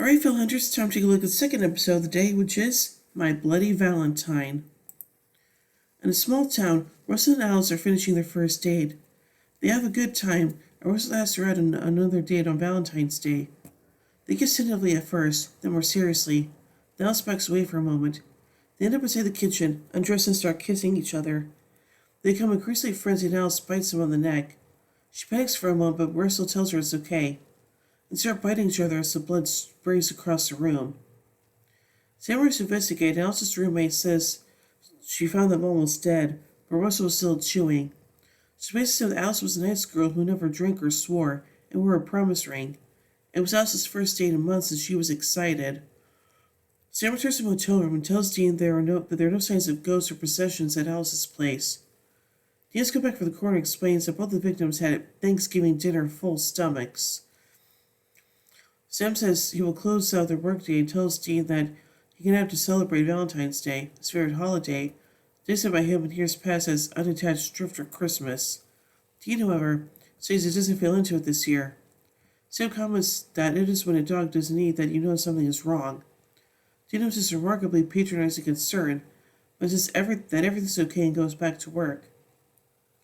Alright, Phil Hunters, it's time to take a look at the second episode of the day, which is My Bloody Valentine. In a small town, Russell and Alice are finishing their first date. They have a good time, and Russell asks her out on another date on Valentine's Day. They kiss tentatively at first, then more seriously. Then Alice backs away for a moment. They end up inside the kitchen, undress and start kissing each other. They become increasingly frenzied and Alice bites him on the neck. She panics for a moment, but Russell tells her it's okay. They start biting each other as the blood sprays across the room. Sam rushes to investigate, and Alice's roommate says she found them almost dead, but Russell was still chewing. She basically said that Alice was a nice girl who never drank or swore, and wore a promise ring. It was Alice's first date in months, and she was excited. Sam returns to the motel room and tells Dean that there are no signs of ghosts or possessions at Alice's place. Dean has come back from the coroner and explains that both the victims had Thanksgiving dinner full stomachs. Sam says he will close out their workday and tells Dean that he can have to celebrate Valentine's Day, his favorite holiday, distant by him in years past as unattached drifter Christmas. Dean, however, says he doesn't feel into it this year. Sam comments that it is when a dog doesn't eat that you know something is wrong. Dean notices a remarkably patronizing concern, but says that everything's okay and goes back to work.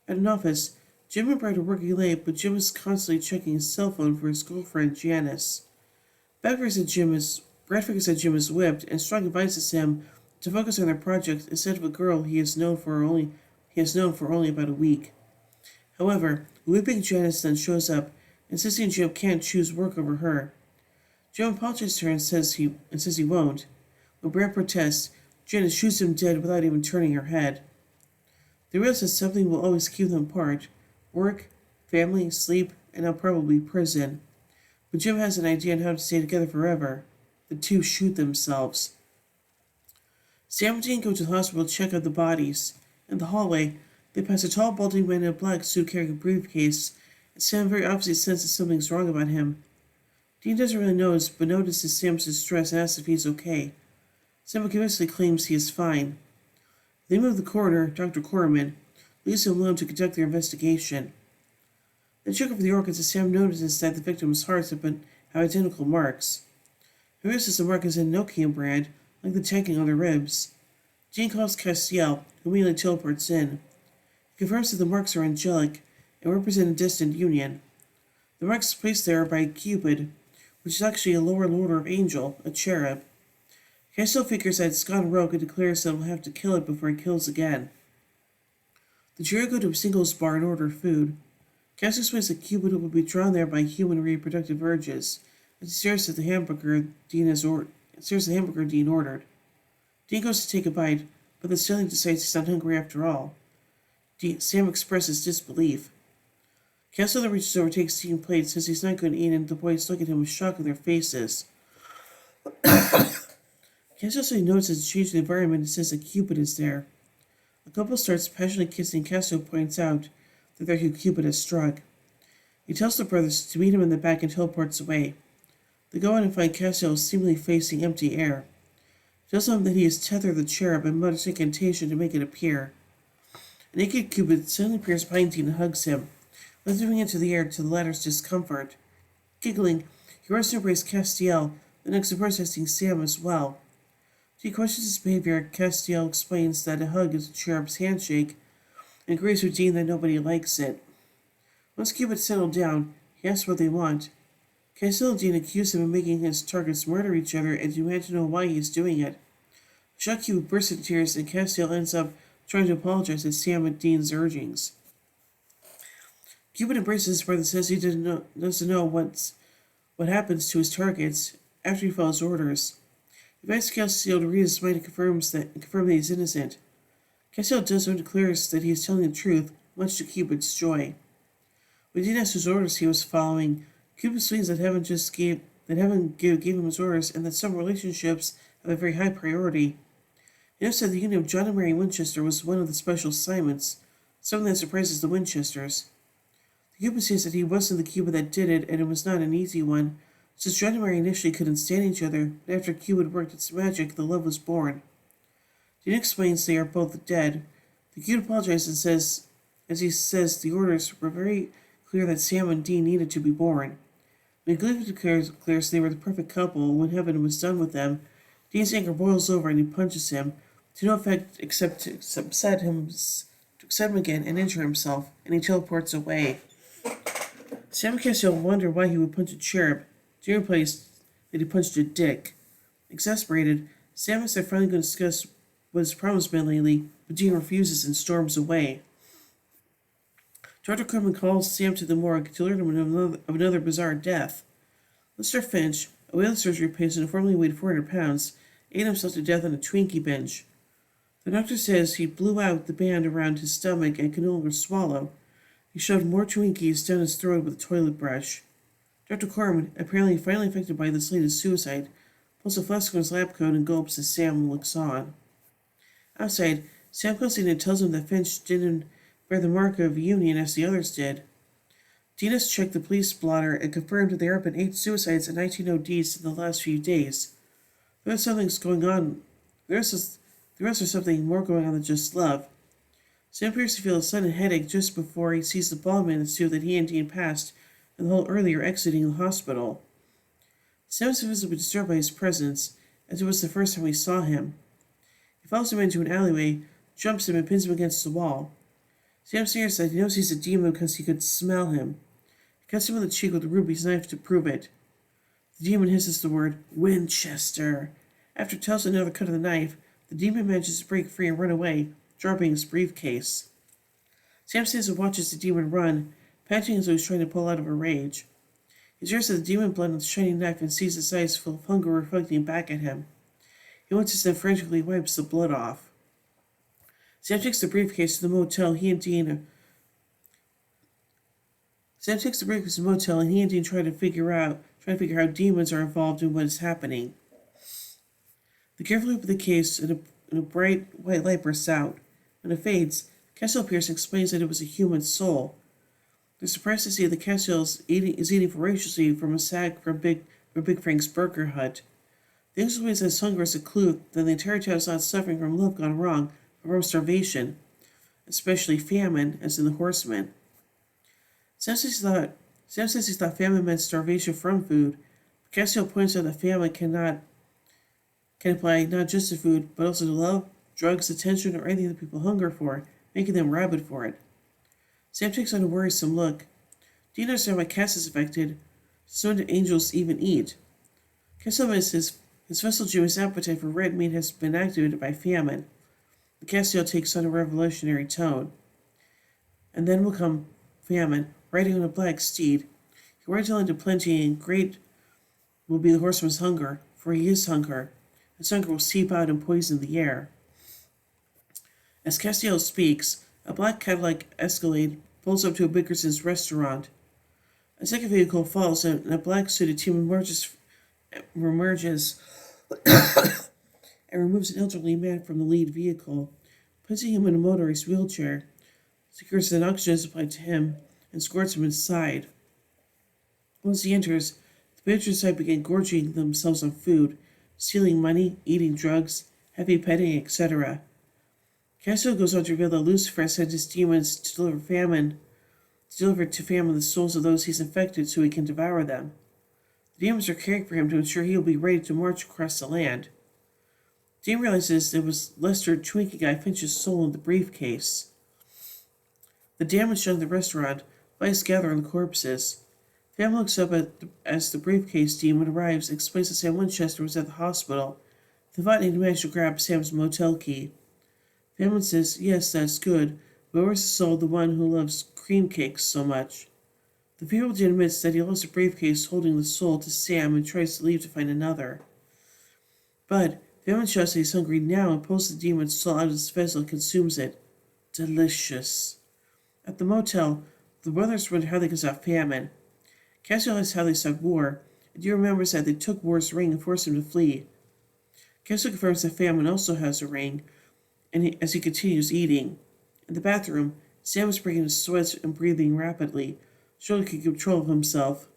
At an office, Jim and Brad are working late, but Jim is constantly checking his cell phone for his girlfriend Janice. Brad figures that Jim is whipped and strongly advises him to focus on their project instead of a girl he has known for only about a week. However, whipping Janice then shows up, insisting Jim can't choose work over her. Jim apologizes to her and says he won't. When Brad protests, Janice shoots him dead without even turning her head. They realize that something will always keep them apart: work, family, sleep, and now probably prison. But Jim has an idea on how to stay together forever. The two shoot themselves. Sam and Dean go to the hospital to check out the bodies. In the hallway, they pass a tall, balding man in a black suit carrying a briefcase, and Sam very obviously senses something's wrong about him. Dean doesn't really notice, but notices Sam's distress and asks if he's okay. Sam convincingly claims he is fine. They move the coroner, Dr. Corman, leaves him alone to conduct their investigation. They check over the organs, and Sam notices that the victim's hearts have identical marks. He realizes the mark is a Nokian brand, like the tanking on their ribs. Dean calls Castiel, who immediately teleports in. He confirms that the marks are angelic and represent a distant union. The marks placed there are by Cupid, which is actually a lower order of angel, a cherub. Castiel figures that it's gone rogue and declares that he'll have to kill it before he kills again. The trio go to a singles bar and order food. Castiel explains that Cupid will be drawn there by human reproductive urges, as he stares at the hamburger Dean ordered. Dean goes to take a bite, but then suddenly decides he's not hungry after all. Sam expresses disbelief. Castiel then reaches over and takes 16 plates, says he's not going to eat, and the boys look at him with shock on their faces. Castiel suddenly notices a change in the environment and says that Cupid is there. The couple starts passionately kissing. Castiel points out that they're who Cupid has struck. He tells the brothers to meet him in the back and teleports away. They go on and find Castiel seemingly facing empty air. He tells them that he has tethered the cherub and mutters incantation to make it appear. A naked Cupid suddenly appears behind Dean and hugs him, lifting into the air to the latter's discomfort. Giggling, he runs to embrace Castiel, the next surprise testing Sam as well. Dean questions his behavior. Castiel explains that a hug is a cherub's handshake, and agrees with Dean that nobody likes it. Once Cupid settled down, he asks what they want. Castiel and Dean accuse him of making his targets murder each other and demand to know why he is doing it. Shocked, Cupid bursts into tears, and Castiel ends up trying to apologize to Sam and Dean's urgings. Cupid embraces his brother and says he doesn't know what happens to his targets after he follows orders. He invites Castiel to read his mind and confirm that he's innocent. Castiel does so and declares that he is telling the truth, much to Cupid's joy. When Dean asks whose orders he was following, Cupid explains that heaven gave him his orders, and that some relationships have a very high priority. He notes that the union of John and Mary Winchester was one of the special assignments, something that surprises the Winchesters. The Cupid says that he wasn't the Cupid that did it, and it was not an easy one, since John and Mary initially couldn't stand each other, but after Cupid worked its magic, the love was born. Dean explains they are both dead. The Cupid apologizes and says the orders were very clear that Sam and Dean needed to be born. When Gleason declares they were the perfect couple when heaven was done with them, Dean's anger boils over and he punches him, to no effect except to upset him again and injure himself, and he teleports away. Sam and Castiel wonder why he would punch a cherub. Dean replies that he punched a dick. Exasperated, Sam and they're finally going to discuss what his problem's been lately, but Dean refuses and storms away. Dr. Corman calls Sam to the morgue to learn of another bizarre death. Mr. Finch, a whale surgery patient who formerly weighed 400 pounds, ate himself to death on a Twinkie binge. The doctor says he blew out the band around his stomach and could no longer swallow. He shoved more Twinkies down his throat with a toilet brush. Dr. Corman, apparently finally affected by this latest suicide, pulls a flask from his lab coat and gulps as Sam looks on. Outside, Sam comes in and tells him that Finch didn't bear the mark of union as the others did. Dean has checked the police blotter and confirmed that there have been 8 suicides and 19 ODs in the last few days. There's something's going on. The rest is something more going on than just love. Sam appears to feel a sudden headache just before he sees the bomb in the suit that he and Dean passed in the hall earlier exiting the hospital. Sam is visibly disturbed by his presence, as it was the first time he saw him. He follows him into an alleyway, jumps him, and pins him against the wall. Sam sneers that he knows he's a demon because he could smell him. He cuts him on the cheek with Ruby's knife to prove it. The demon hisses the word Winchester. After it tells another cut of the knife, the demon manages to break free and run away, dropping his briefcase. Sam stands and watches the demon run, panting as though he's trying to pull out of a rage. He stares at the demon blood on the shining knife and sees his eyes full of hunger reflecting back at him. He winces and frantically wipes the blood off. Sam takes the briefcase to the motel. Sam takes the briefcase to the motel, and he and Dean try to figure how demons are involved in what is happening. They carefully open the case, and a bright white light bursts out. When it fades, Castiel appears and explains that it was a human soul. They're surprised to see that Castiel is eating voraciously from a sack from Big Frank's Burger Hut. The angel explains that his hunger is a clue that the entire town is not suffering from love gone wrong, but from starvation, especially famine, as in the Horseman. Sam says he thought famine meant starvation from food. Castiel points out that famine can apply not just to food, but also to love, drugs, attention, or anything that people hunger for, making them rabid for it. Sam takes on a worrisome look. Dean understands why Cass is affected. So do angels even eat? Castiel admits his vessel Jimmy's appetite for red meat has been activated by famine. The Castiel takes on a revolutionary tone. And then will come famine, riding on a black steed. He rides on into plenty, and great will be the horseman's hunger, for he is hunger. His hunger will seep out and poison the air. As Castiel speaks, a black Cadillac Escalade pulls up to a Bickerson's restaurant. A second vehicle follows him, and a black-suited team emerges and removes an elderly man from the lead vehicle, placing him in a motorist's wheelchair, secures an oxygen supply to him, and escorts him inside. Once he enters, the patrons inside begin gorging themselves on food, stealing money, eating drugs, heavy petting, etc. Castiel goes on to reveal that Lucifer sent his demons to deliver to famine the souls of those he's infected so he can devour them. The demons are caring for him to ensure he will be ready to march across the land. Dean realizes it was Lester Twinkie Guy Finch's soul in the briefcase. The damage done in the restaurant, lights gather on the corpses. Sam looks up as the briefcase demon arrives and explains that Sam Winchester was at the hospital. The Votney managed to grab Sam's motel key. Famine says, yes, that's good, but where's the soul of the one who loves cream cakes so much? The funeral dean admits that he lost a briefcase holding the soul to Sam and tries to leave to find another. But Famine shows that he's hungry now and pulls the demon's soul out of his vessel and consumes it. Delicious. At the motel, the brothers wonder how they could stop famine. Castiel asks how they stopped war, and Dean remembers that they took War's ring and forced him to flee. Castiel confirms that Famine also has a ring, and as he continues eating. In the bathroom, Sam is breaking his sweat and breathing rapidly, showing he can keep control of himself.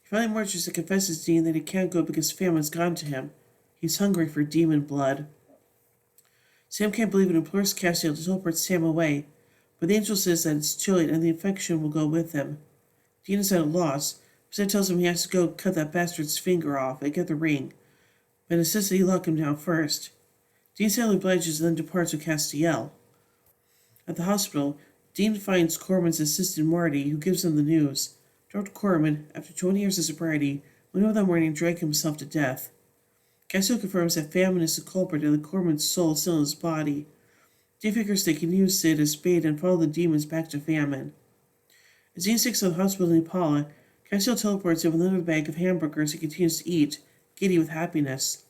He finally marches and confesses to Dean that he can't go because Famine's gone to him. He's hungry for demon blood. Sam can't believe it and implores Castiel to teleport Sam away, but the angel says that it's too late and the infection will go with him. Dean is at a loss, Sam tells him he has to go cut that bastard's finger off and get the ring, but insists that he lock him down first. Dean sadly obliges and then departs with Castiel. At the hospital, Dean finds Corman's assistant Marty, who gives him the news. Dr. Corman, after 20 years of sobriety, went over that morning and drank himself to death. Castiel confirms that famine is the culprit and that Corman's soul is still in his body. Dean figures they can use it as bait and follow the demons back to famine. As Dean sticks to the hospital in Impala, Castiel teleports him with another bag of hamburgers and continues to eat, giddy with happiness.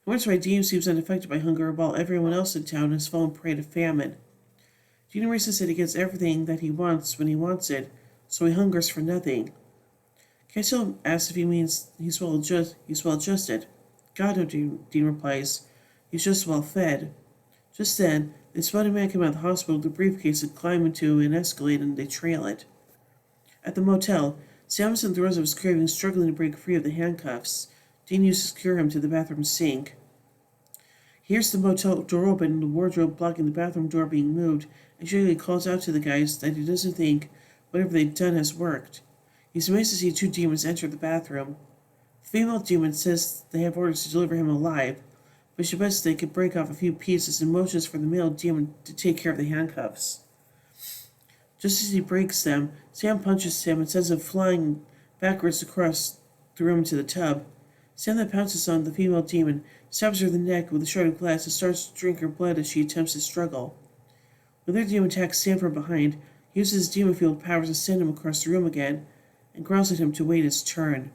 He wonders why Dean seems unaffected by hunger while everyone else in town has fallen prey to famine. Dean reasons that he gets everything that he wants when he wants it, so he hungers for nothing. Castiel asks if he means he's well adjusted. God no, Dean replies. He's just well fed. Just then, the spotted man came out of the hospital with a briefcase and climb into an Escalade and they trail it. At the motel, Samuelson throws up his craving, struggling to break free of the handcuffs. Dean uses to secure him to the bathroom sink. He hears the motel door open and the wardrobe blocking the bathroom door being moved, and Julie calls out to the guys that he doesn't think whatever they've done has worked. He's amazed to see two demons enter the bathroom. The female demon says they have orders to deliver him alive, but she bets they could break off a few pieces and motions for the male demon to take care of the handcuffs. Just as he breaks them, Sam punches him and sends him flying backwards across the room to the tub. Sam then pounces on the female demon, stabs her in the neck with a shard of glass, and starts to drink her blood as she attempts to struggle. When their demon attacks Sam from behind, he uses his demon field powers to send him across the room again, and growls at him to wait his turn.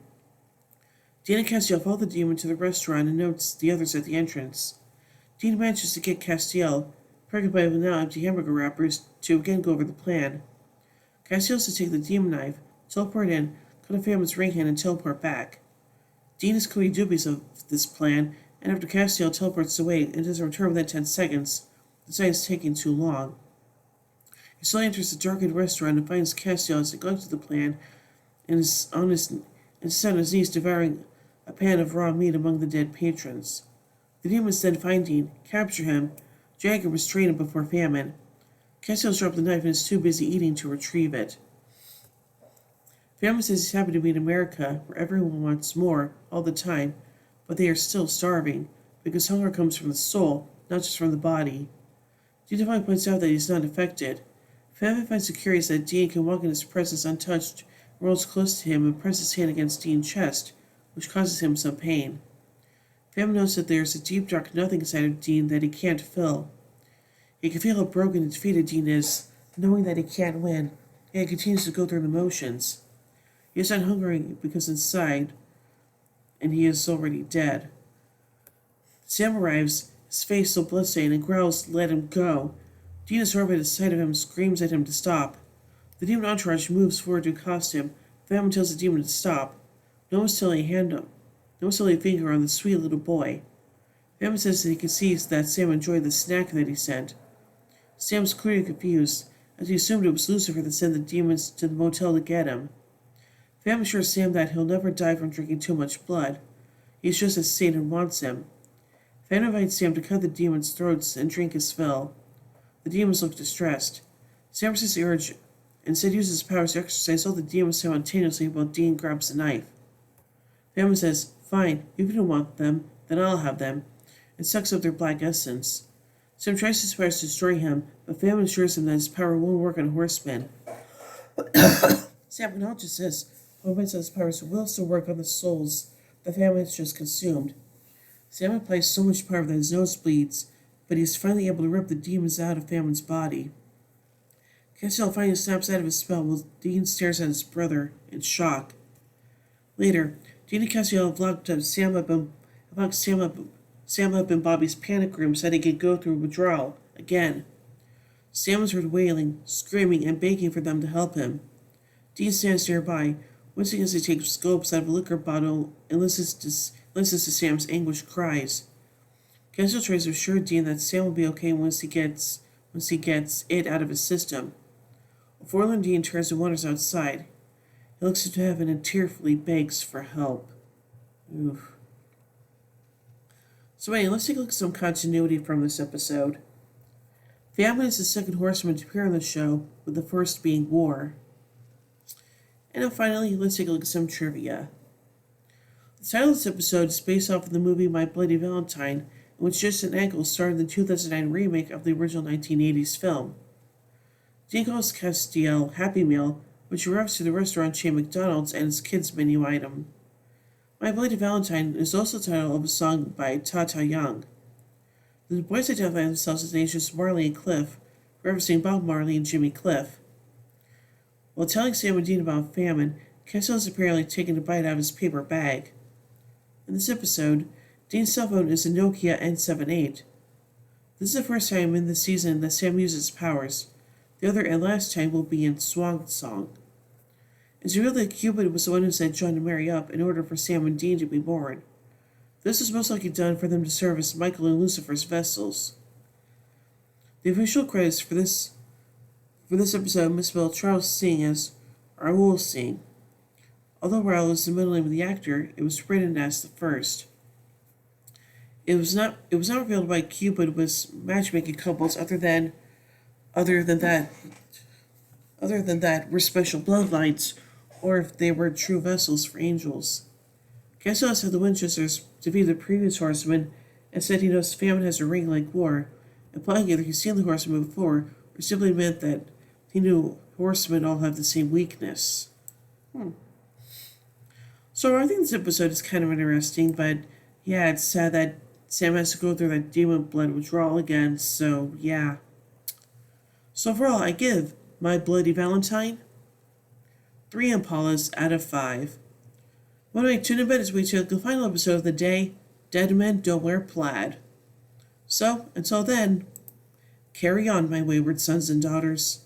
Dean and Castiel follow the demon to the restaurant and notes the others at the entrance. Dean manages to get Castiel, preoccupied with now empty hamburger wrappers, to again go over the plan. Castiel has to take the demon knife, teleport in, cut a family's ring hand, and teleport back. Dean is clearly dubious of this plan, and after Castiel teleports away and doesn't return within 10 seconds, decides it's taking too long. He slowly enters the darkened restaurant and finds Castiel has neglected the plan and is on his knees devouring a pan of raw meat among the dead patrons. The demons then find Dean, capture him, drag and restrain him before famine. Castiel's dropped the knife and is too busy eating to retrieve it. Famine says he's happy to be in America, where everyone wants more, all the time, but they are still starving, because hunger comes from the soul, not just from the body. Dean Devine points out that he's not affected. Famine finds it curious that Dean can walk in his presence untouched, rolls close to him and presses his hand against Dean's chest, which causes him some pain. Famine knows that there is a deep dark nothing inside of Dean that he can't fill. He can feel how broken and defeated Dean is, knowing that he can't win, and he continues to go through the motions. He is not hungering because inside, and he is already dead. Sam arrives, his face so bloodstained, and growls, "Let him go." Dean is horrified at the sight of him, screams at him to stop. The demon entourage moves forward to accost him. Famine tells the demon to stop. No one's telling a finger on the sweet little boy. Famine says that he can see that Sam enjoyed the snack that he sent. Sam's clearly confused, as he assumed it was Lucifer that sent the demons to the motel to get him. Famine assures Sam that he'll never die from drinking too much blood. He's just as Satan wants him. Famine invites Sam to cut the demons' throats and drink his fill. The demons look distressed. Sam resists the urge and instead uses his powers to exorcise all the demons simultaneously while Dean grabs the knife. Famine says, "Fine, if you don't want them, then I'll have them," and sucks up their black essence. Sam tries his best to destroy him, but Famine assures him that his power won't work on horsemen. Sam acknowledges this, but admits that his powers will still work on the souls the Famine has just consumed. Sam applies so much power that his nose bleeds, but he is finally able to rip the demons out of Famine's body. Castiel finally snaps out of his spell while Dean stares at his brother in shock. Later, Dean and Castiel have locked Sam up in Bobby's panic room so that he can go through withdrawal again. Sam is heard wailing, screaming, and begging for them to help him. Dean stands nearby, wincing as he takes gulps out of a liquor bottle and listens to Sam's anguished cries. Castiel tries to assure Dean that Sam will be okay once he gets it out of his system. A forlorn Dean turns and wanders outside. He looks into heaven and tearfully begs for help. Oof. So anyway, let's take a look at some continuity from this episode. Famine is the second horseman to appear on the show, with the first being War. And now finally, let's take a look at some trivia. The title of this episode is based off of the movie My Bloody Valentine, in which Jensen Ackles starred in the 2009 remake of the original 1980s film. Dinko's Castiel Happy Meal, which refers to the restaurant chain McDonald's and its kids' menu item. My Bloody Valentine is also the title of a song by Tata Young. The boys identify themselves as agents Marley and Cliff, referencing Bob Marley and Jimmy Cliff. While telling Sam and Dean about famine, Castiel is apparently taking a bite out of his paper bag. In this episode, Dean's cell phone is a Nokia N78. This is the first time in the season that Sam uses powers. The other and last time will be in Swan Song. It's revealed that Cupid was the one who sent John to marry up in order for Sam and Dean to be born. This was most likely done for them to serve as Michael and Lucifer's vessels. The official credits for this episode misspelled Charles Singh as Raoul Singh. Although Raoul is the middle name of the actor, it was written as the first. It was not revealed why Cupid was matchmaking couples other than that were special bloodlines, or if they were true vessels for angels. Castiel said the Winchesters defeated the previous horseman and said he knows famine has a ring like war, implying either he's seen the horseman before or simply meant that he knew horsemen all have the same weakness. So I think this episode is kind of interesting, but yeah, it's sad that Sam has to go through that demon blood withdrawal again, so yeah. So overall, I give My Bloody Valentine 3 Impalas out of 5. By the way, tune in as we take the final episode of the day, Dead Men Don't Wear Plaid. So, until then, carry on, my wayward sons and daughters.